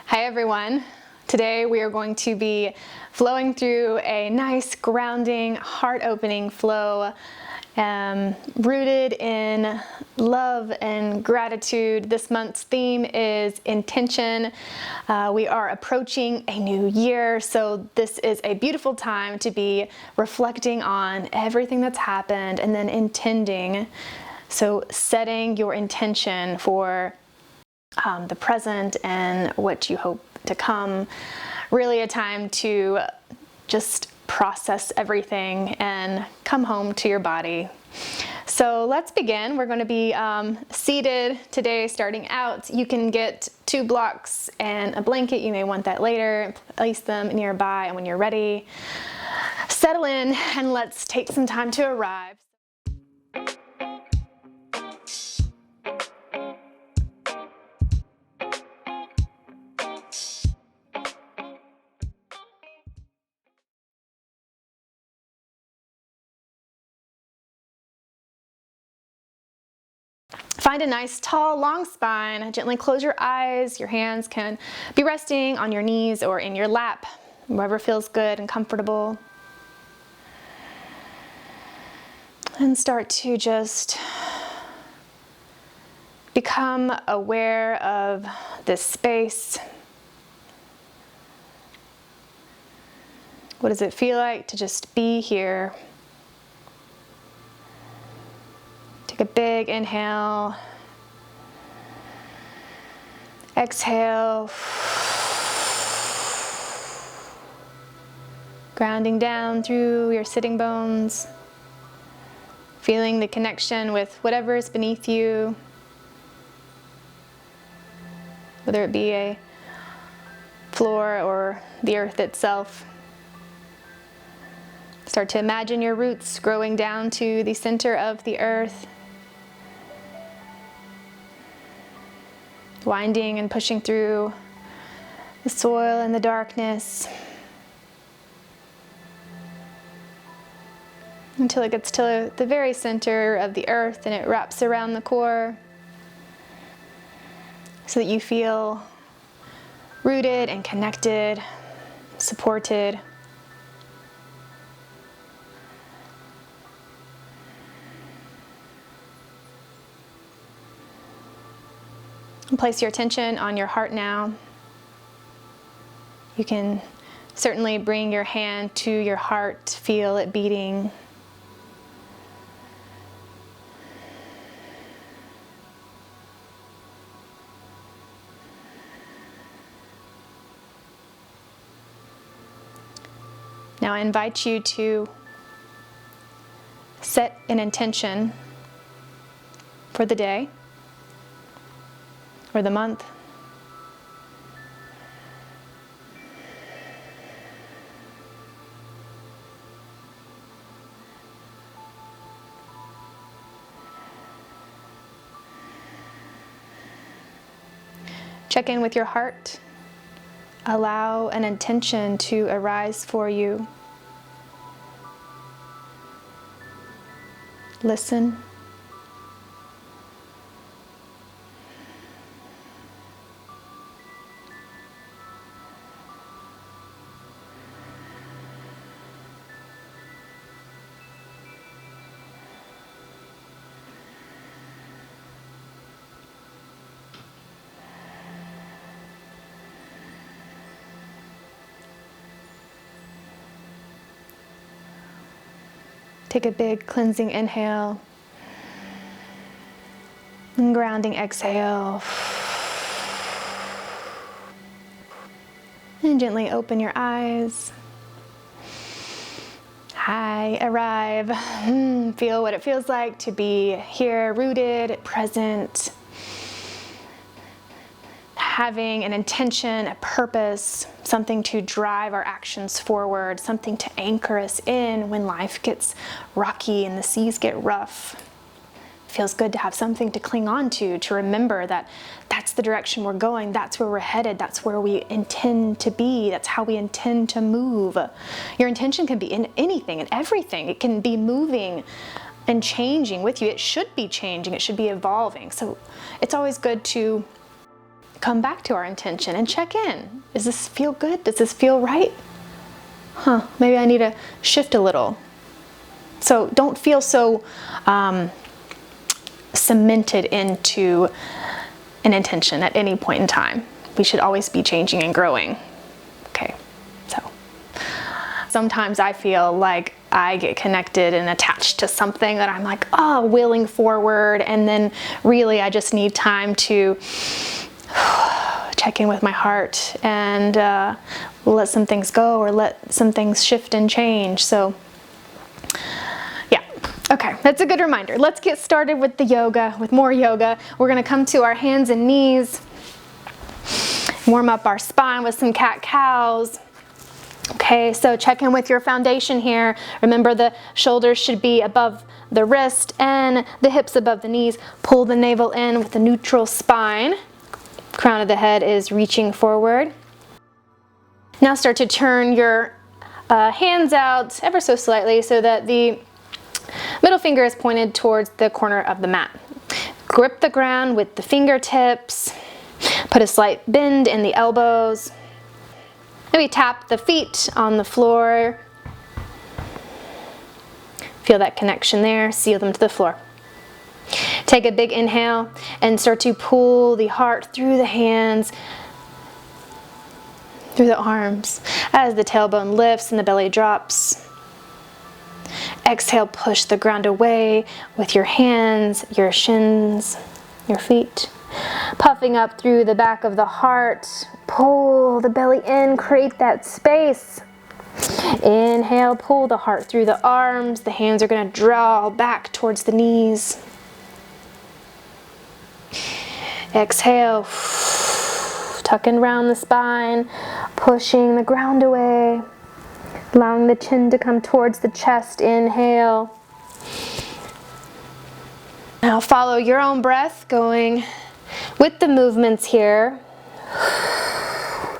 Hi everyone. Today we are going to be flowing through a nice grounding, heart-opening flow rooted in love and gratitude. This month's theme is intention. We are approaching a new year, so this is a beautiful time to be reflecting on everything that's happened and then intending. So setting your intention for the present and what you hope to come. Really a time to just process everything and come home to your body. So let's begin. We're going to be seated today starting out. You can get 2 blocks and a blanket. You may want that later. Place them nearby, and when you're ready, settle in and let's take some time to arrive. Find a nice, tall, long spine. Gently close your eyes. Your hands can be resting on your knees or in your lap, wherever feels good and comfortable. And start to just become aware of this space. What does it feel like to just be here? Take a big inhale. Exhale. Grounding down through your sitting bones. Feeling the connection with whatever is beneath you. Whether it be a floor or the earth itself. Start to imagine your roots growing down to the center of the earth. Winding and pushing through the soil and the darkness until it gets to the very center of the earth and it wraps around the core so that you feel rooted and connected, supported. And place your attention on your heart now. You can certainly bring your hand to your heart, feel it beating. Now I invite you to set an intention for the day or the month. Check in with your heart. Allow an intention to arise for you. Listen. Take a big cleansing inhale and grounding exhale. And gently open your eyes. Hi, arrive. Feel what it feels like to be here, rooted, present, having an intention, a purpose, something to drive our actions forward, something to anchor us in when life gets rocky and the seas get rough. It feels good to have something to cling on to remember that that's the direction we're going, that's where we're headed, that's where we intend to be, that's how we intend to move. Your intention can be in anything and everything. It can be moving and changing with you. It should be changing, it should be evolving. So it's always good to come back to our intention and check in. Does this feel good? Does this feel right? Maybe I need to shift a little. So don't feel so cemented into an intention at any point in time. We should always be changing and growing. Okay, so sometimes I feel like I get connected and attached to something that I'm like, oh, willing forward, and then really I just need time to check in with my heart and let some things go or let some things shift and change. So yeah, okay, that's a good reminder. Let's get started with the yoga, with more yoga. We're gonna come to our hands and knees, warm up our spine with some cat-cows. Okay, so check in with your foundation here. Remember, the shoulders should be above the wrist and the hips above the knees. Pull the navel in with a neutral spine. Crown of the head is reaching forward. Now start to turn your hands out ever so slightly so that the middle finger is pointed towards the corner of the mat. Grip the ground with the fingertips. Put a slight bend in the elbows. Maybe tap the feet on the floor. Feel that connection there. Seal them to the floor. Take a big inhale and start to pull the heart through the hands, through the arms, as the tailbone lifts and the belly drops. Exhale, push the ground away with your hands, your shins, your feet. Puffing up through the back of the heart. Pull the belly in, create that space. Inhale, pull the heart through the arms. The hands are going to draw back towards the knees. Exhale, tucking around the spine, pushing the ground away, allowing the chin to come towards the chest. Inhale. Now follow your own breath, going with the movements here.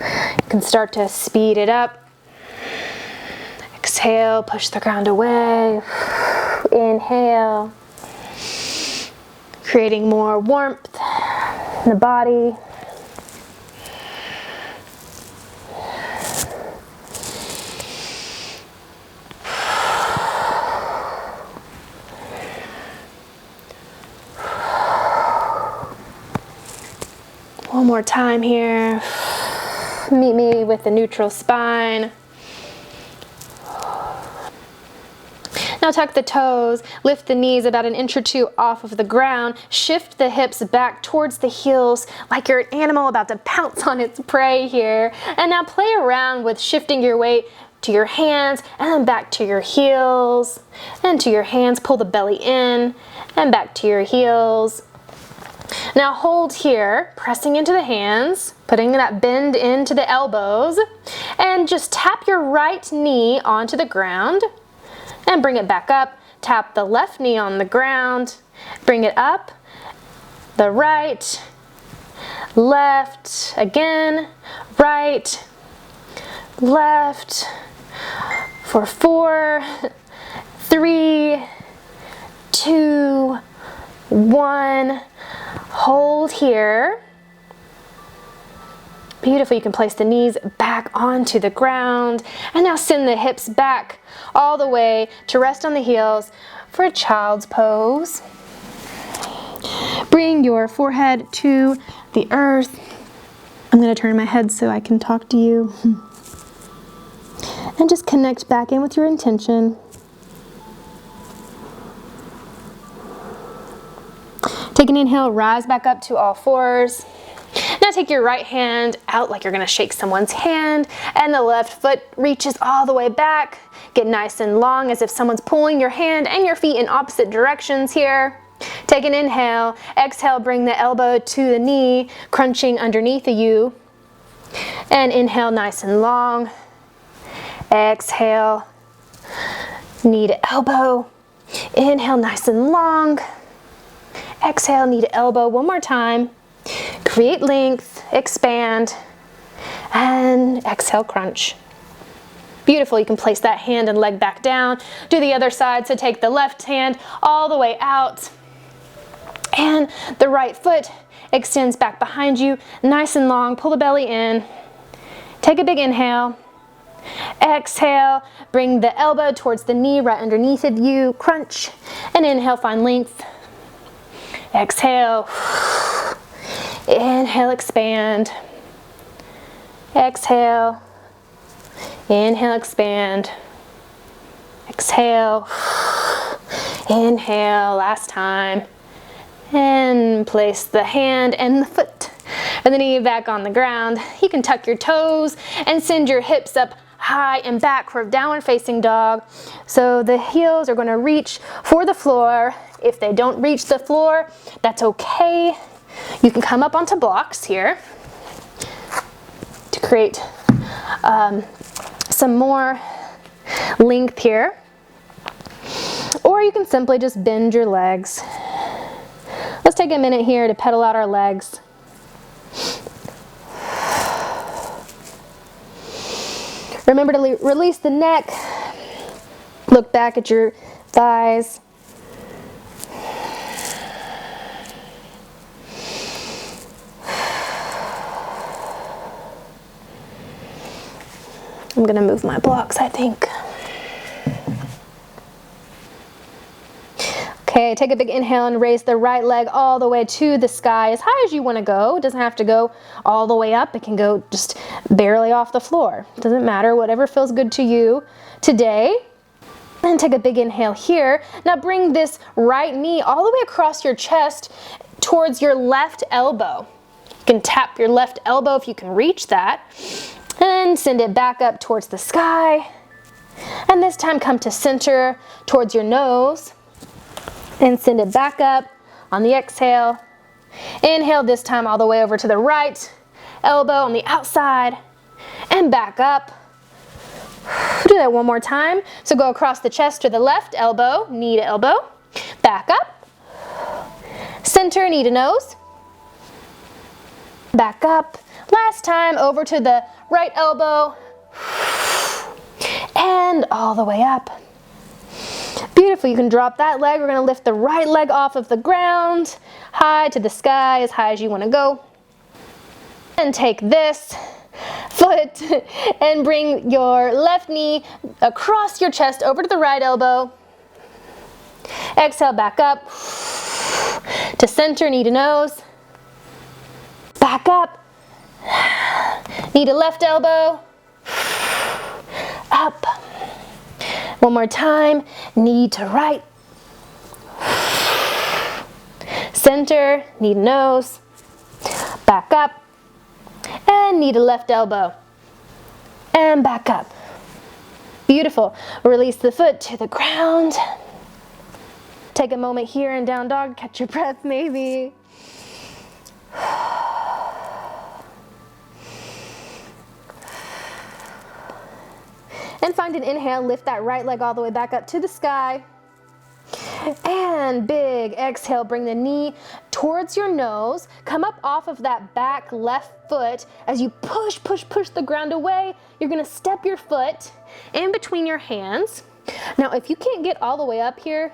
You can start to speed it up. Exhale, push the ground away. Inhale, creating more warmth in the body. One more time here. Meet me with the neutral spine. Now tuck the toes, lift the knees about an inch or two off of the ground, shift the hips back towards the heels like you're an animal about to pounce on its prey here. And now play around with shifting your weight to your hands and then back to your heels and to your hands. Pull the belly in and back to your heels. Now hold here, pressing into the hands, putting that bend into the elbows, and just tap your right knee onto the ground and bring it back up. Tap the left knee on the ground, bring it up, the right, left, again, right, left, for 4, 3, 2, 1. Hold here. Beautiful. You can place the knees back onto the ground. And now send the hips back all the way to rest on the heels for a child's pose. Bring your forehead to the earth. I'm going to turn my head so I can talk to you. And just connect back in with your intention. Take an inhale, rise back up to all fours. Now take your right hand out like you're gonna shake someone's hand, and the left foot reaches all the way back. Get nice and long as if someone's pulling your hand and your feet in opposite directions here. Take an inhale, exhale, bring the elbow to the knee, crunching underneath you. And inhale, nice and long. Exhale, knee to elbow. Inhale, nice and long. Exhale, knee to elbow. One more time. Create length, expand, and exhale, crunch. Beautiful. You can place that hand and leg back down. Do the other side. So take the left hand all the way out and the right foot extends back behind you, nice and long. Pull the belly in. Take a big inhale. Exhale, bring the elbow towards the knee right underneath of you. Crunch. And inhale, find length. Exhale. Inhale, expand. Exhale. Inhale, expand. Exhale. Inhale, last time. And place the hand and the foot and the knee back on the ground. You can tuck your toes and send your hips up high and back for downward facing dog. So the heels are going to reach for the floor. If they don't reach the floor, that's okay. You can come up onto blocks here to create some more length here. Or you can simply just bend your legs. Let's take a minute here to pedal out our legs. Remember to release the neck. Look back at your thighs. I'm gonna move my blocks, I think. Okay, take a big inhale and raise the right leg all the way to the sky, as high as you want to go. It doesn't have to go all the way up. It can go just barely off the floor. Doesn't matter, whatever feels good to you today. And take a big inhale here. Now bring this right knee all the way across your chest towards your left elbow. You can tap your left elbow if you can reach that. And send it back up towards the sky. And this time come to center towards your nose. And send it back up on the exhale. Inhale this time all the way over to the right elbow on the outside and back up. Do that one more time. So go across the chest to the left elbow, knee to elbow, back up, center, knee to nose, back up. Last time over to the right elbow and all the way up. Beautiful, you can drop that leg. We're gonna lift the right leg off of the ground, high to the sky, as high as you wanna go. And take this foot and bring your left knee across your chest over to the right elbow. Exhale, back up to center, knee to nose. Back up, knee to left elbow, up. One more time, knee to right, center, knee to nose, back up, and knee to left elbow, and back up. Beautiful. Release the foot to the ground. Take a moment here in down dog, catch your breath maybe. And find an inhale, lift that right leg all the way back up to the sky. And big exhale, bring the knee towards your nose. Come up off of that back left foot. As you push, push, push the ground away, you're gonna step your foot in between your hands. Now, if you can't get all the way up here,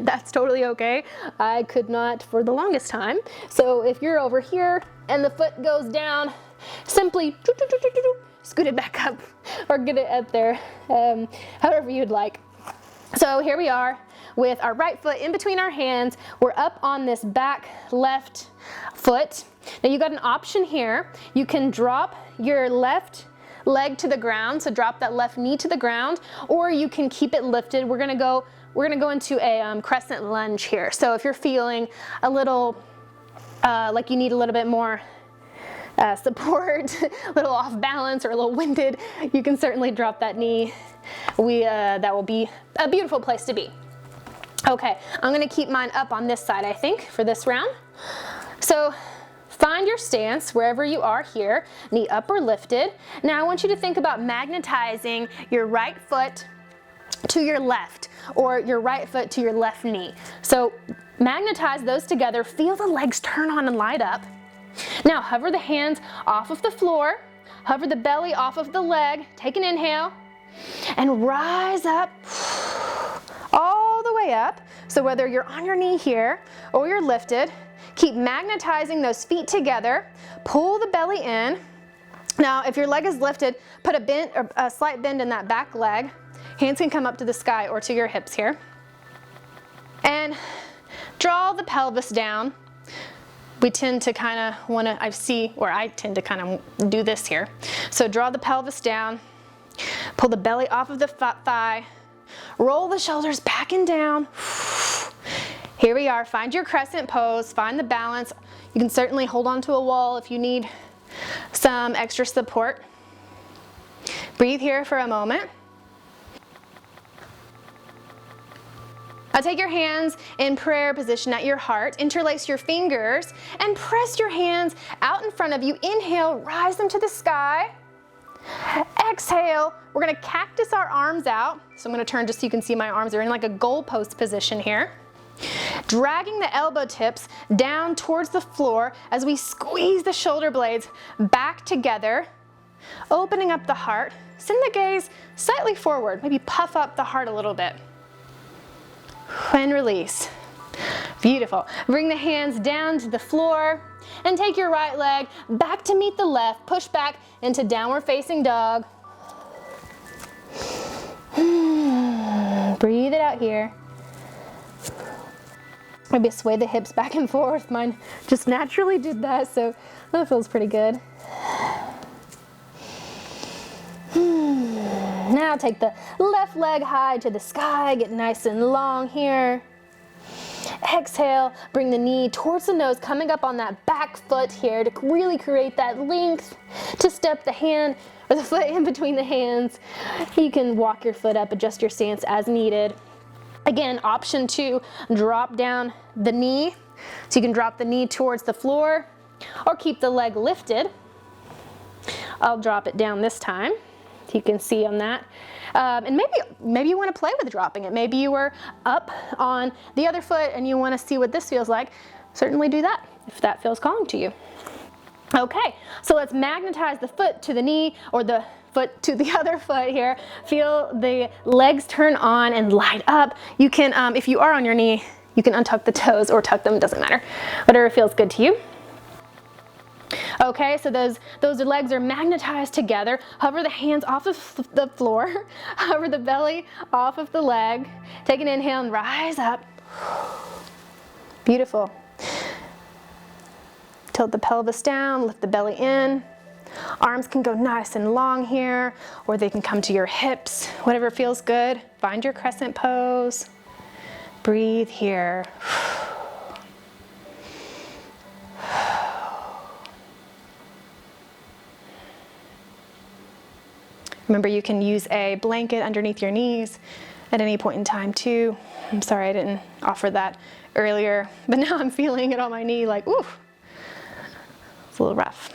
that's totally okay. I could not for the longest time. So if you're over here and the foot goes down, simply scoot it back up or get it up there, however you'd like. So here we are with our right foot in between our hands. We're up on this back left foot. Now you got an option here. You can drop your left leg to the ground, so drop that left knee to the ground, or you can keep it lifted. We're gonna go into a crescent lunge here. So if you're feeling a little like you need a little bit more support, a little off balance or a little winded, you can certainly drop that knee. That will be a beautiful place to be. Okay, I'm gonna keep mine up on this side, I think, for this round. So find your stance wherever you are here, knee up or lifted. Now I want you to think about magnetizing your right foot to your left, or your right foot to your left knee. So magnetize those together, feel the legs turn on and light up. Now hover the hands off of the floor, hover the belly off of the leg, take an inhale, and rise up all the way up. So whether you're on your knee here or you're lifted, Keep magnetizing those feet together. Pull the belly in. Now, if your leg is lifted, put a bend or a slight bend in that back leg. Hands can come up to the sky or to your hips here. And draw the pelvis down. We tend to kind of want to, I tend to kind of do this here. So draw the pelvis down. Pull the belly off of the thigh. Roll the shoulders back and down. Here we are. Find your crescent pose. Find the balance. You can certainly hold on to a wall if you need some extra support. Breathe here for a moment. Now take your hands in prayer position at your heart. Interlace your fingers and press your hands out in front of you. Inhale, rise them to the sky. Exhale, we're gonna cactus our arms out. So I'm gonna turn just so you can see my arms are in like a goalpost position here. Dragging the elbow tips down towards the floor as we squeeze the shoulder blades back together, opening up the heart. Send the gaze slightly forward, maybe puff up the heart a little bit. And release. Beautiful. Bring the hands down to the floor and take your right leg back to meet the left. Push back into downward facing dog. Breathe it out here. Maybe sway the hips back and forth. Mine just naturally did that, so that feels pretty good. Now take the left leg high to the sky, get nice and long here. Exhale, bring the knee towards the nose, coming up on that back foot here to really create that length to step the hand or the foot in between the hands. You can walk your foot up, adjust your stance as needed. Again, option 2, drop down the knee. So you can drop the knee towards the floor or keep the leg lifted. I'll drop it down this time. You can see on that. And maybe you want to play with dropping it. Maybe you were up on the other foot and you want to see what this feels like. Certainly do that if that feels calling to you. Okay, so let's magnetize the foot to the knee or the foot to the other foot here. Feel the legs turn on and light up. You can, if you are on your knee, you can untuck the toes or tuck them, doesn't matter. Whatever feels good to you. Okay, so those legs are magnetized together. Hover the hands off of the floor. Hover the belly off of the leg. Take an inhale and rise up. Beautiful. Tilt the pelvis down, lift the belly in. Arms can go nice and long here, or they can come to your hips, whatever feels good. Find your crescent pose. Breathe here. Remember, you can use a blanket underneath your knees at any point in time too. I'm sorry I didn't offer that earlier, but now I'm feeling it on my knee like, ooh, it's a little rough.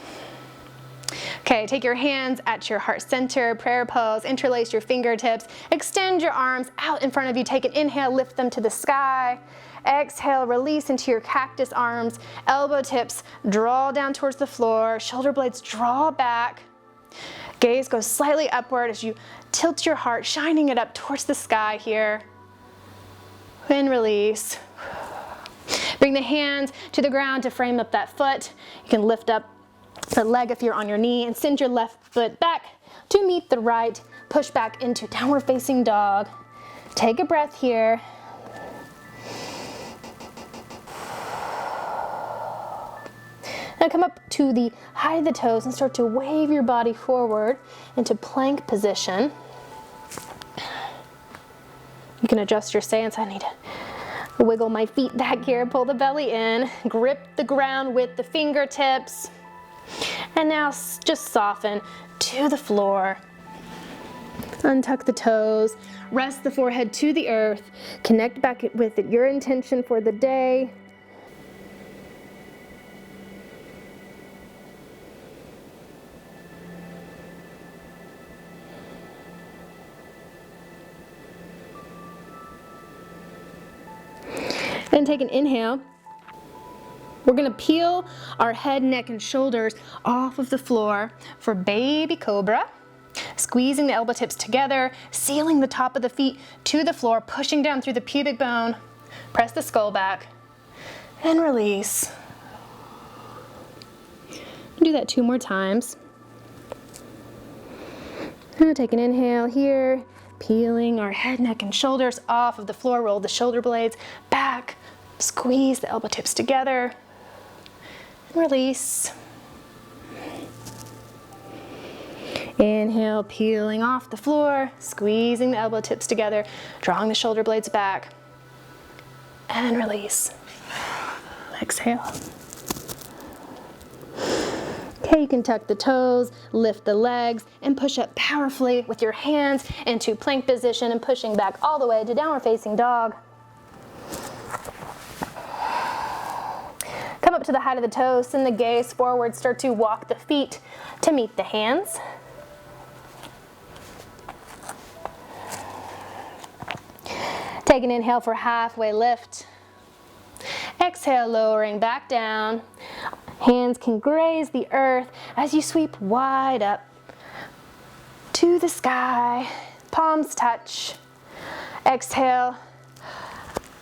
Okay, take your hands at your heart center, prayer pose, interlace your fingertips, extend your arms out in front of you. Take an inhale, lift them to the sky. Exhale, release into your cactus arms, elbow tips, draw down towards the floor, shoulder blades draw back. Gaze goes slightly upward as you tilt your heart, shining it up towards the sky here. And release. Bring the hands to the ground to frame up that foot. You can lift up the leg if you're on your knee and send your left foot back to meet the right. Push back into downward facing dog. Take a breath here. Now come up to the height of the toes and start to wave your body forward into plank position. You can adjust your stance. I need to wiggle my feet back here, pull the belly in, grip the ground with the fingertips. And now just soften to the floor. Untuck the toes, rest the forehead to the earth, connect back with it, your intention for the day. Then take an inhale. We're gonna peel our head, neck, and shoulders off of the floor for baby cobra. Squeezing the elbow tips together, sealing the top of the feet to the floor, pushing down through the pubic bone. Press the skull back and release. Do that 2 more times. Take an inhale here, peeling our head, neck, and shoulders off of the floor. Roll the shoulder blades back, squeeze the elbow tips together, and release. Inhale, peeling off the floor, squeezing the elbow tips together, drawing the shoulder blades back, and release. Exhale. Okay, you can tuck the toes, lift the legs, and push up powerfully with your hands into plank position and pushing back all the way to downward facing dog. Come up to the height of the toes, send the gaze forward, start to walk the feet to meet the hands. Take an inhale for halfway lift. Exhale, lowering back down. Hands can graze the earth as you sweep wide up to the sky. Palms touch. Exhale.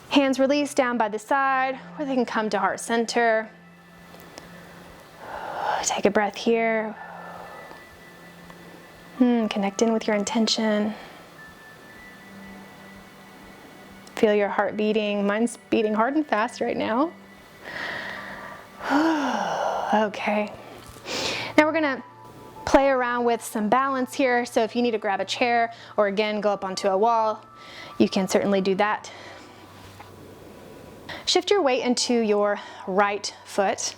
Hands release down by the side, or they can come to heart center. Take a breath here. Connect in with your intention. Feel your heart beating. Mine's beating hard and fast right now. Okay. Now we're gonna play around with some balance here. So if you need to grab a chair or again go up onto a wall, you can certainly do that. Shift your weight into your right foot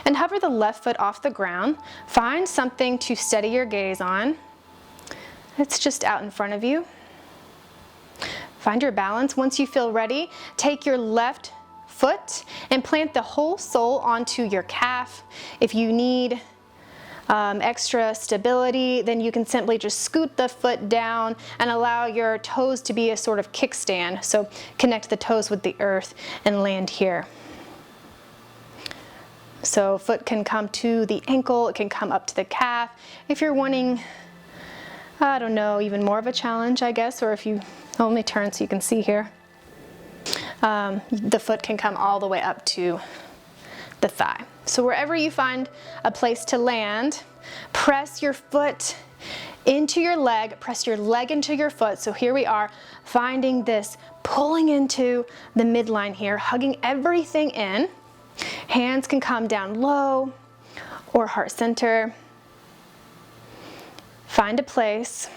and hover the left foot off the ground. Find something to steady your gaze on. It's just out in front of you. Find your balance. Once you feel ready, take your left foot and plant the whole sole onto your calf. If you need extra stability, then you can simply just scoot the foot down and allow your toes to be a sort of kickstand. So connect the toes with the earth and land here. So foot can come to the ankle, it can come up to the calf. If you're wanting, I don't know, even more of a challenge, I guess, or if you only turn so you can see here. The foot can come all the way up to the thigh. So wherever you find a place to land, press your foot into your leg, press your leg into your foot. So here we are, finding this, pulling into the midline here, hugging everything in. Hands can come down low or heart center. Find a place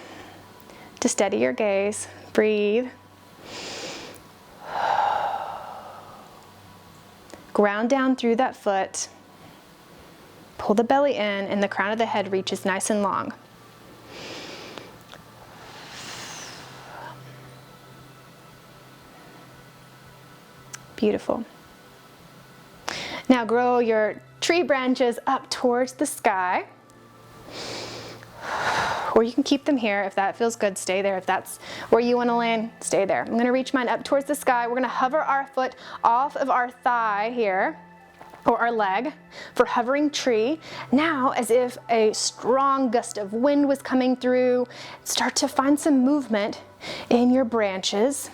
to steady your gaze, breathe. Ground down through that foot. Pull the belly in and the crown of the head reaches nice and long. Beautiful. Now grow your tree branches up towards the sky. Or you can keep them here. If that feels good, stay there. If that's where you want to land, stay there. I'm going to reach mine up towards the sky. We're going to hover our foot off of our thigh here, or our leg, for hovering tree. Now, as if a strong gust of wind was coming through, start to find some movement in your branches.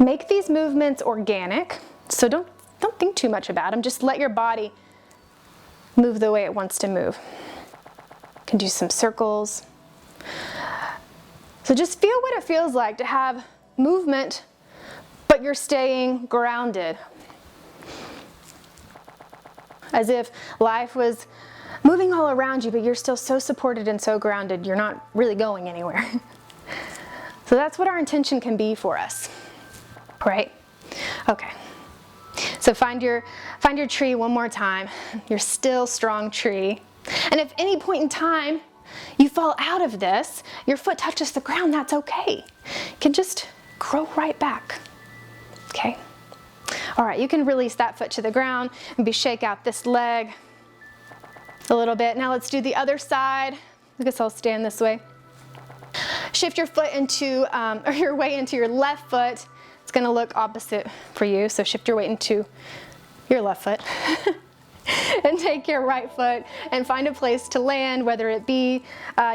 Make these movements organic, so don't think too much about them. Just let your body move the way it wants to move. You can do some circles. So just feel what it feels like to have movement, but you're staying grounded. As if life was moving all around you, but you're still so supported and so grounded, you're not really going anywhere. So that's what our intention can be for us, right? Okay. So find your tree one more time, your still strong tree. And if any point in time you fall out of this, your foot touches the ground, that's okay. You can just grow right back, okay? All right, you can release that foot to the ground, maybe shake out this leg a little bit. Now let's do the other side. I guess I'll stand this way. Shift your foot into, or your weight into your left foot. It's gonna look opposite for you, so shift your weight into your left foot. And take your right foot and find a place to land, whether it be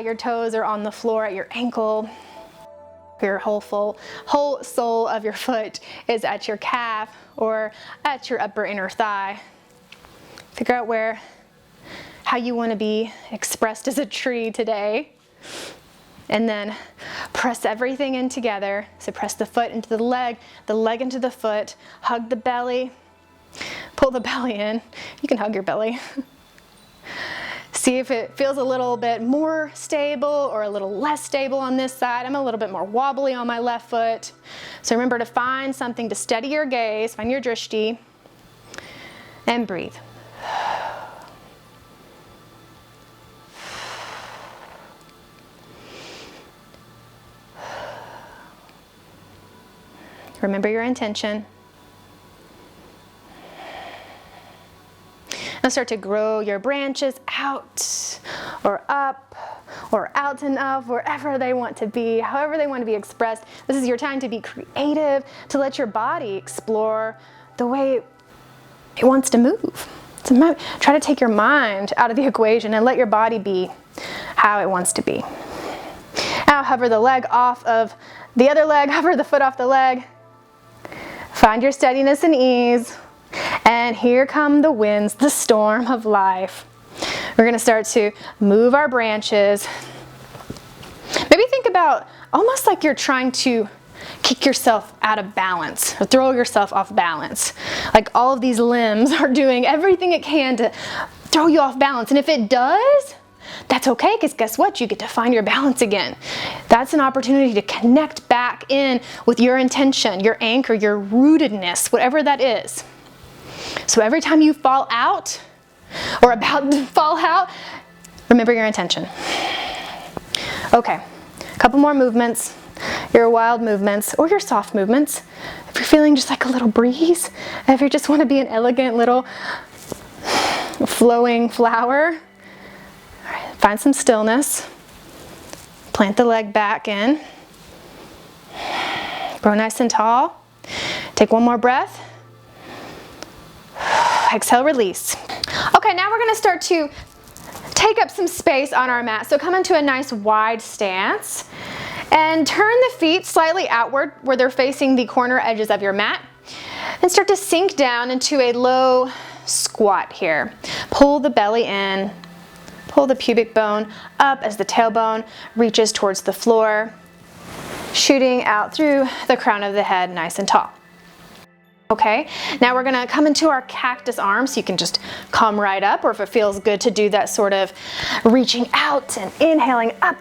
your toes or on the floor at your ankle. Your whole sole of your foot is at your calf or at your upper inner thigh. Figure out where how you want to be expressed as a tree today. And then press everything in together. So press the foot into the leg into the foot, hug the belly, pull the belly in. You can hug your belly. See if it feels a little bit more stable or a little less stable on this side. I'm a little bit more wobbly on my left foot. So remember to find something to steady your gaze, find your drishti, and breathe. Remember your intention. Now start to grow your branches out or up or out and up, wherever they want to be, however they want to be expressed. This is your time to be creative, to let your body explore the way it wants to move. So try to take your mind out of the equation and let your body be how it wants to be. Now hover the leg off of the other leg, hover the foot off the leg. Find your steadiness and ease. And here come the winds, the storm of life. We're going to start to move our branches. Maybe think about almost like you're trying to kick yourself out of balance or throw yourself off balance. Like all of these limbs are doing everything it can to throw you off balance. And if it does, that's okay, because guess what? You get to find your balance again. That's an opportunity to connect back in with your intention, your anchor, your rootedness, whatever that is. So every time you fall out or about to fall out, remember your intention. Okay, a couple more movements, your wild movements or your soft movements. If you're feeling just like a little breeze, if you just want to be an elegant little flowing flower, all right, find some stillness. Plant the leg back in. Grow nice and tall. Take one more breath. Exhale, release. Okay, now we're going to start to take up some space on our mat. So come into a nice wide stance and turn the feet slightly outward where they're facing the corner edges of your mat and start to sink down into a low squat here. Pull the belly in, pull the pubic bone up as the tailbone reaches towards the floor, shooting out through the crown of the head nice and tall. Okay, now we're gonna come into our cactus arm, so you can just come right up, or if it feels good to do that sort of reaching out and inhaling up,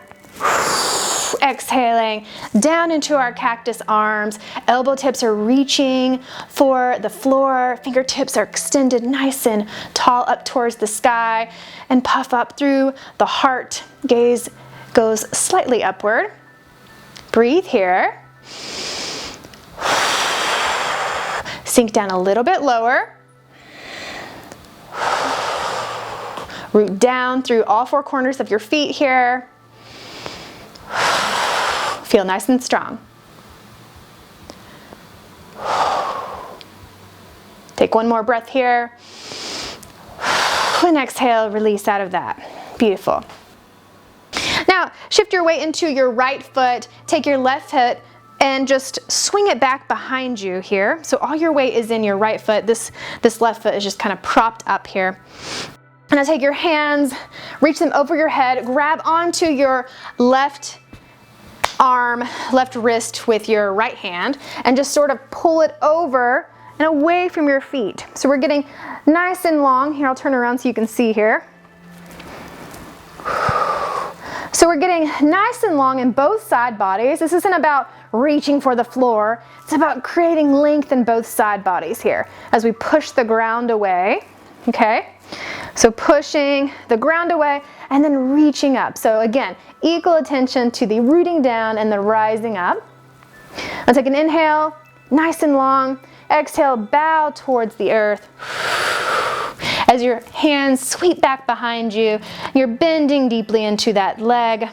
exhaling down into our cactus arms. Elbow tips are reaching for the floor, fingertips are extended nice and tall up towards the sky, and puff up through the heart. Gaze goes slightly upward. Breathe here. Sink down a little bit lower. Root down through all four corners of your feet here. Feel nice and strong. Take one more breath here. And exhale, release out of that. Beautiful. Now, shift your weight into your right foot. Take your left foot and just swing it back behind you here. So all your weight is in your right foot. This left foot is just kind of propped up here. And now take your hands, reach them over your head, grab onto your left arm, left wrist with your right hand, and just sort of pull it over and away from your feet. So we're getting nice and long. Here, I'll turn around so you can see here. So we're getting nice and long in both side bodies. This isn't about reaching for the floor. It's about creating length in both side bodies here as we push the ground away, okay? So pushing the ground away and then reaching up. So again, equal attention to the rooting down and the rising up. I'll take an inhale, nice and long. Exhale, bow towards the earth. As your hands sweep back behind you, you're bending deeply into that leg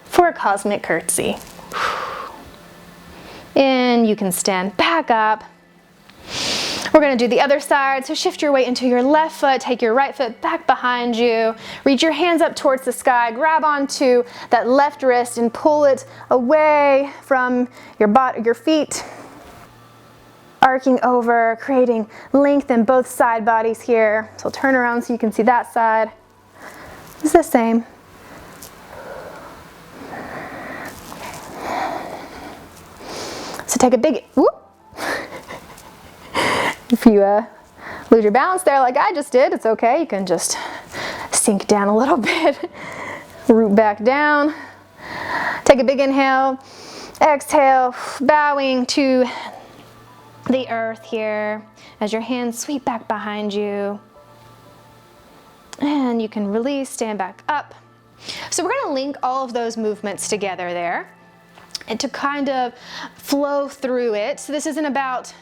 for a cosmic curtsy. And you can stand back up. We're going to do the other side, so shift your weight into your left foot, take your right foot back behind you, reach your hands up towards the sky, grab onto that left wrist and pull it away from your feet. arcing over, creating length in both side bodies here. So turn around so you can see that side. It's the same. So take a big, whoop. If you lose your balance there like I just did, it's okay. You can just sink down a little bit, root back down. Take a big inhale, exhale, bowing to the earth here as your hands sweep back behind you. And you can release, stand back up. So we're gonna link all of those movements together there and to kind of flow through it. So this isn't about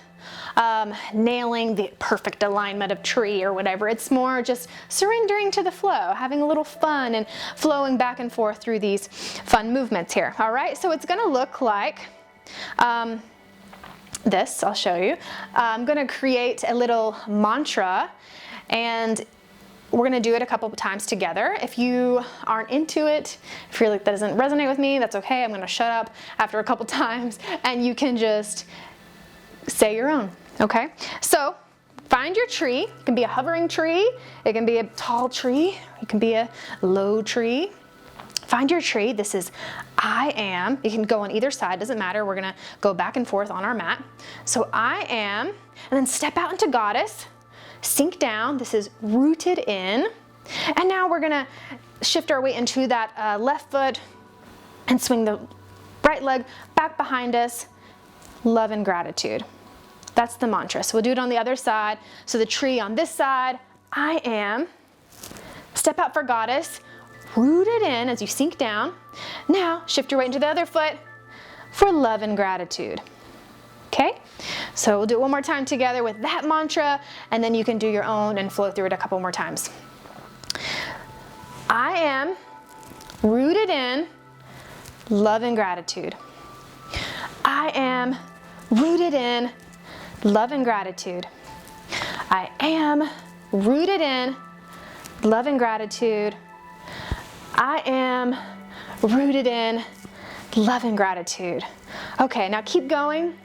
nailing the perfect alignment of tree or whatever. It's more just surrendering to the flow, having a little fun and flowing back and forth through these fun movements here. All right, so it's gonna look like this. I'll show you. I'm gonna create a little mantra, and we're gonna do it a couple of times together. If you aren't into it, if you're like, that doesn't resonate with me, that's okay. I'm gonna shut up after a couple times and you can just say your own, okay? So find your tree. It can be a hovering tree, it can be a tall tree, it can be a low tree. Find your tree. This is I am. You can go on either side, doesn't matter. We're gonna go back and forth on our mat. So I am, and then step out into goddess, sink down. This is rooted in. And now we're gonna shift our weight into that left foot and swing the right leg back behind us. Love and gratitude. That's the mantra. So we'll do it on the other side. So the tree on this side, I am. Step out for goddess, rooted in as you sink down. Now shift your weight into the other foot for love and gratitude. Okay? So we'll do it one more time together with that mantra, and then you can do your own and flow through it a couple more times. I am rooted in love and gratitude. I am rooted in love and gratitude. I am rooted in love and gratitude. I am rooted in love and gratitude. Okay, now keep going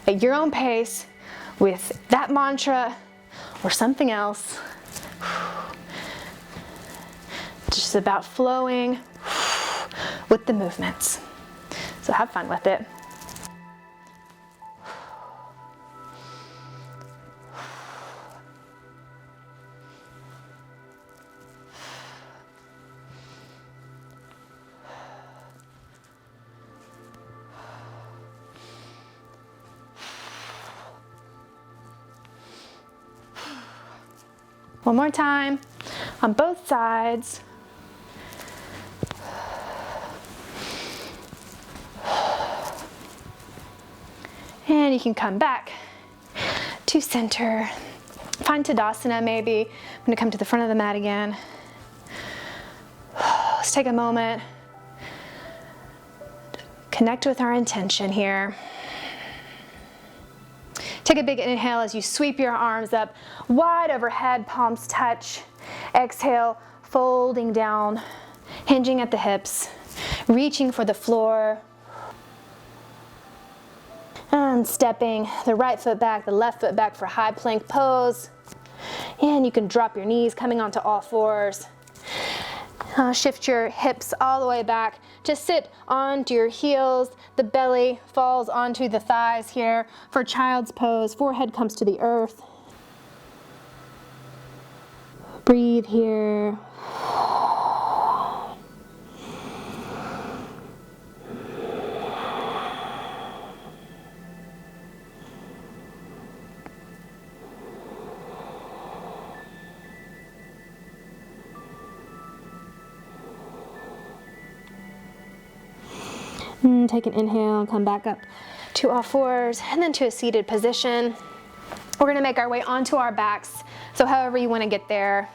at your own pace with that mantra or something else. Just about flowing with the movements. So have fun with it. One more time on both sides. And you can come back to center. Find Tadasana maybe. I'm gonna come to the front of the mat again. Let's take a moment. Connect with our intention here. Take a big inhale as you sweep your arms up wide overhead, palms touch. Exhale, folding down, hinging at the hips, reaching for the floor. And stepping the right foot back, the left foot back for high plank pose. And you can drop your knees, coming onto all fours. Shift your hips all the way back. Just sit onto your heels. The belly falls onto the thighs here for child's pose. Forehead comes to the earth. Breathe here. Take an inhale, come back up to all fours, and then to a seated position. We're gonna make our way onto our backs, so however you wanna get there.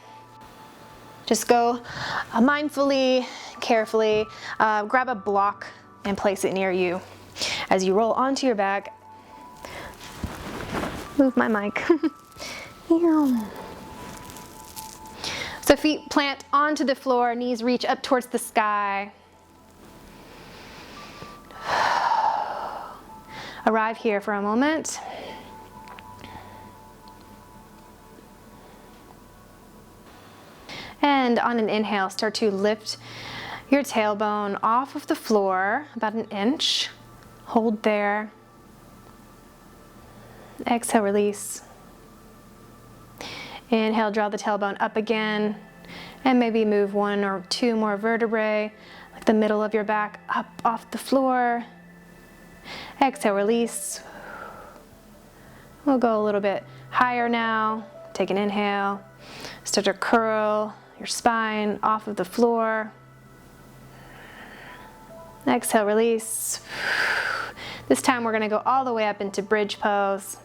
Just go mindfully, carefully, grab a block and place it near you. As you roll onto your back, move my mic. So feet plant onto the floor, knees reach up towards the sky. Arrive here for a moment. And on an inhale, start to lift your tailbone off of the floor about an inch. Hold there. Exhale, release. Inhale, draw the tailbone up again, and maybe move 1 or 2 more vertebrae, like the middle of your back, up off the floor. Exhale, release. We'll go a little bit higher now. Take an inhale. Start to curl your spine off of the floor. Exhale, release. This time we're going to go all the way up into bridge pose.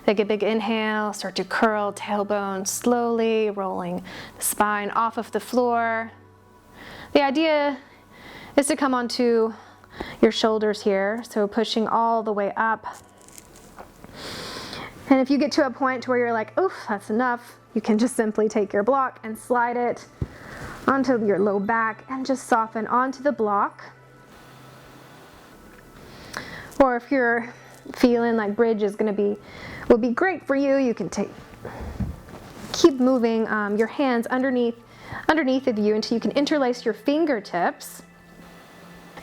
Take a big inhale, start to curl tailbone slowly, rolling the spine off of the floor. The idea is to come onto your shoulders here, so pushing all the way up. And if you get to a point where you're like, oof, that's enough, you can just simply take your block and slide it onto your low back and just soften onto the block. Or if you're feeling like bridge is will be great for you, you can keep moving your hands underneath of you until you can interlace your fingertips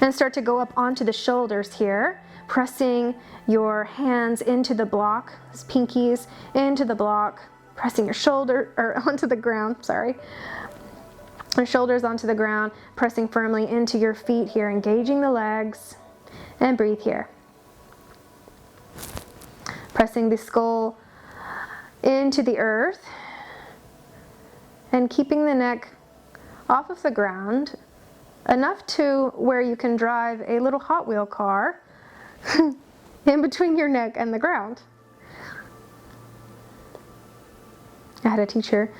and start to go up onto the shoulders here, pressing your hands into the block, pinkies into the block, pressing your shoulder or onto the ground, sorry. Your shoulders onto the ground, pressing firmly into your feet here, engaging the legs, and breathe here. Pressing the skull into the earth and keeping the neck off of the ground enough to where you can drive a little Hot Wheel car in between your neck and the ground. I had a teacher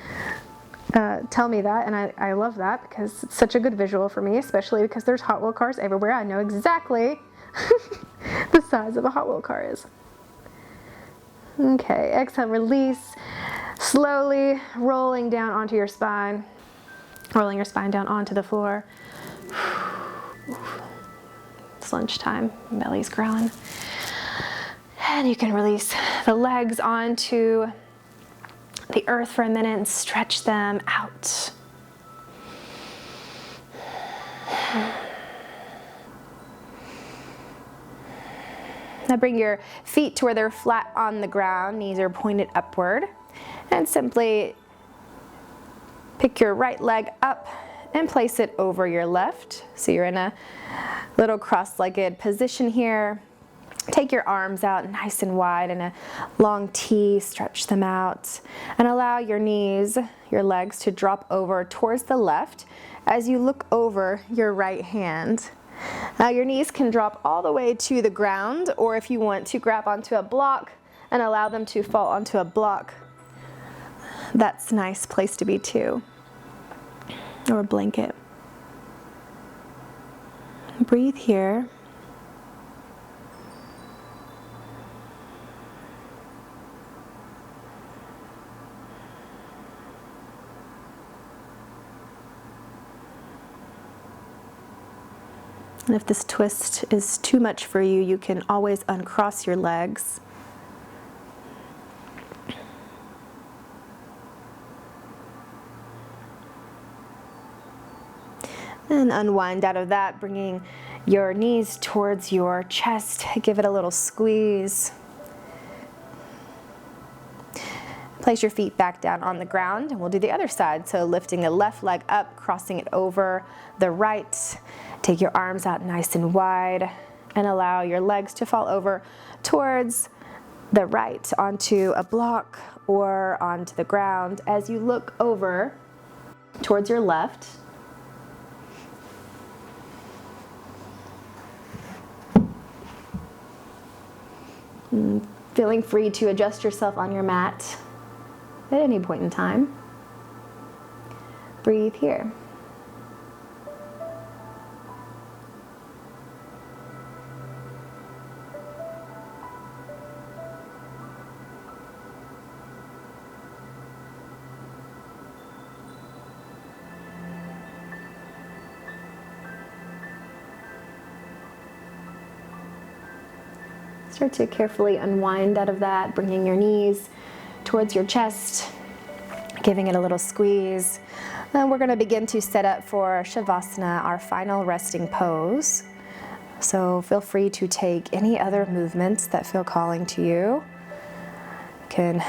tell me that, and I love that because it's such a good visual for me, especially because there's Hot Wheel cars everywhere. I know exactly the size of a Hot Wheel car is. Okay, exhale, release, slowly rolling down onto your spine, rolling your spine down onto the floor. It's lunchtime, belly's growling. And you can release the legs onto the earth for a minute and stretch them out. Now bring your feet to where they're flat on the ground, knees are pointed upward, and simply pick your right leg up and place it over your left. So you're in a little cross-legged position here. Take your arms out nice and wide in a long T, stretch them out, and allow your knees, your legs to drop over towards the left as you look over your right hand. Now your knees can drop all the way to the ground, or if you want to grab onto a block and allow them to fall onto a block, that's a nice place to be too, or a blanket. Breathe here. And if this twist is too much for you, you can always uncross your legs. And unwind out of that, bringing your knees towards your chest. Give it a little squeeze. Place your feet back down on the ground, and we'll do the other side. So lifting the left leg up, crossing it over the right. Take your arms out nice and wide and allow your legs to fall over towards the right onto a block or onto the ground as you look over towards your left. Feeling free to adjust yourself on your mat at any point in time. Breathe here. Start to carefully unwind out of that, bringing your knees towards your chest. giving it a little squeeze. Then we're going to begin to set up for Shavasana, our final resting pose. So feel free to take any other movements that feel calling to you. You can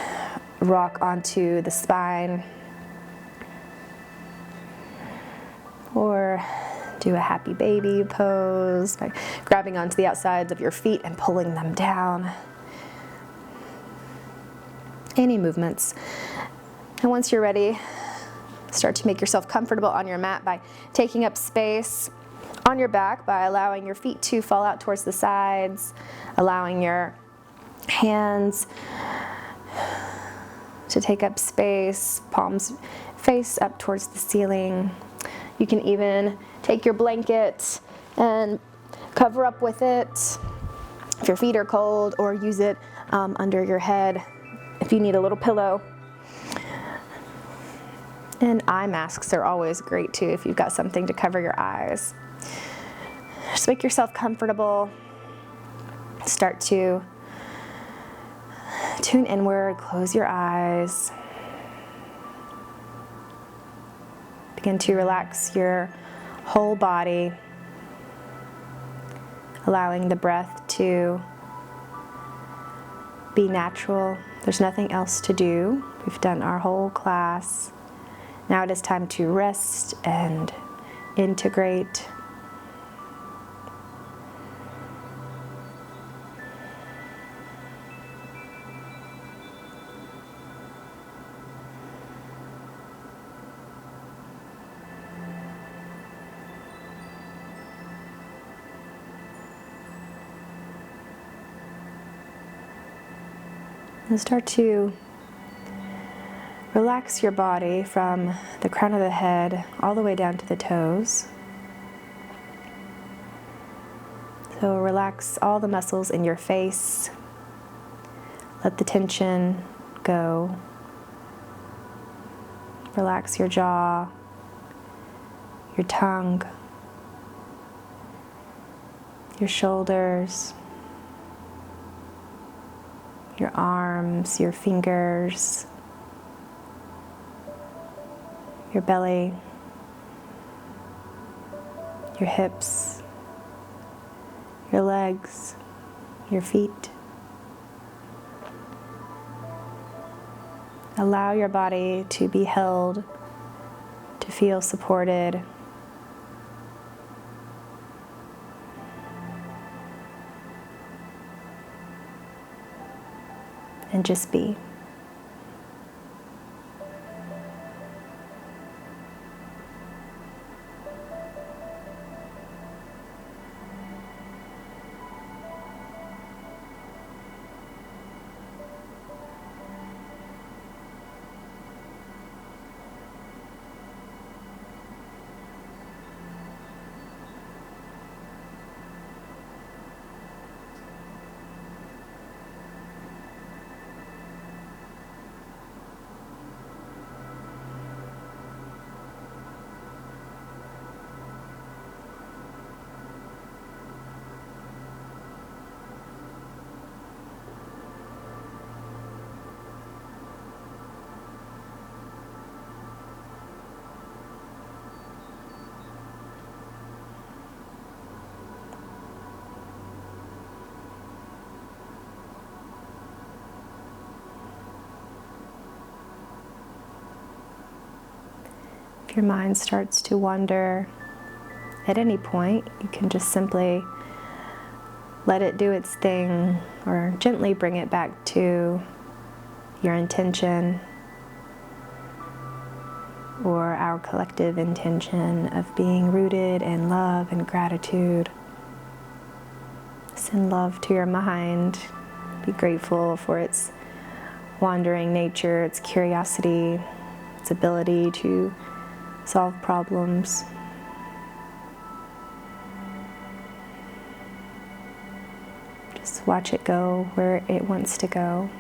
rock onto the spine or do a happy baby pose by grabbing onto the outsides of your feet and pulling them down. Any movements. And once you're ready, start to make yourself comfortable on your mat by taking up space on your back by allowing your feet to fall out towards the sides, allowing your hands to take up space, palms face up towards the ceiling. You can even take your blanket and cover up with it if your feet are cold, or use it under your head if you need a little pillow. And eye masks are always great too if you've got something to cover your eyes. Just make yourself comfortable. Start to tune inward, close your eyes. Begin to relax your whole body, allowing the breath to be natural. There's nothing else to do. We've done our whole class. Now it is time to rest and integrate. And start to relax your body from the crown of the head all the way down to the toes. So relax all the muscles in your face. Let the tension go. Relax your jaw, your tongue, your shoulders, your arms, your fingers, your belly, your hips, your legs, your feet. Allow your body to be held, to feel supported. And just be. If your mind starts to wander at any point, you can just simply let it do its thing, or gently bring it back to your intention, or our collective intention of being rooted in love and gratitude. Send love to your mind. Be grateful for its wandering nature, its curiosity, its ability to solve problems. Just watch it go where it wants to go.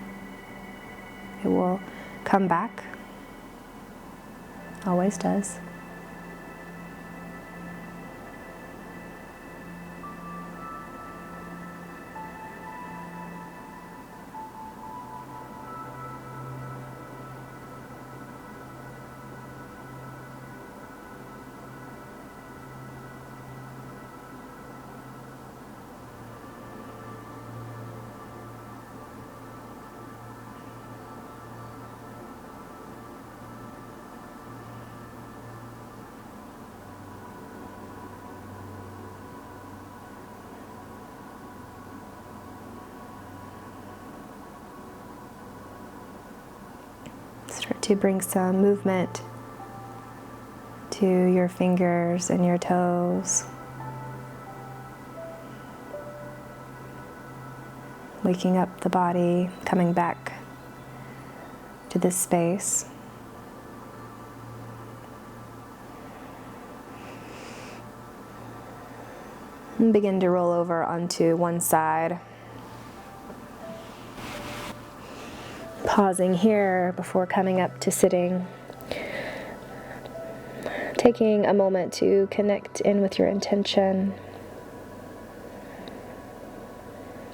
It will come back. Always does. to bring some movement to your fingers and your toes. Waking up the body, coming back to this space. And begin to roll over onto one side. Pausing here before coming up to sitting. Taking a moment to connect in with your intention.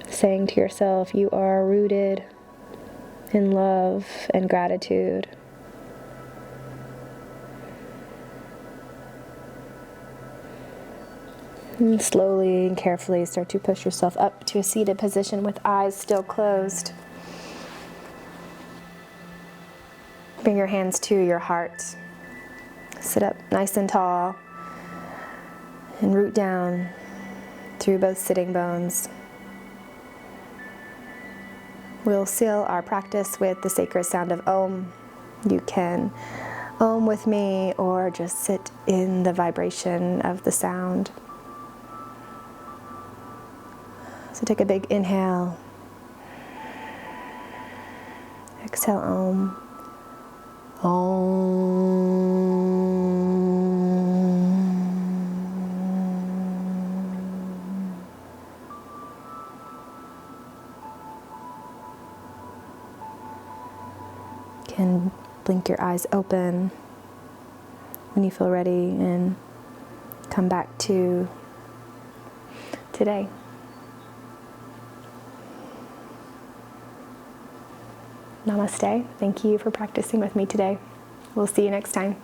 Saying to yourself, you are rooted in love and gratitude. And slowly and carefully start to push yourself up to a seated position with eyes still closed. Bring your hands to your heart. Sit up nice and tall and root down through both sitting bones. We'll seal our practice with the sacred sound of Om. You can Om with me or just sit in the vibration of the sound. So take a big inhale. Exhale, Om. Can blink your eyes open when you feel ready and come back to today. Namaste. Thank you for practicing with me today. We'll see you next time.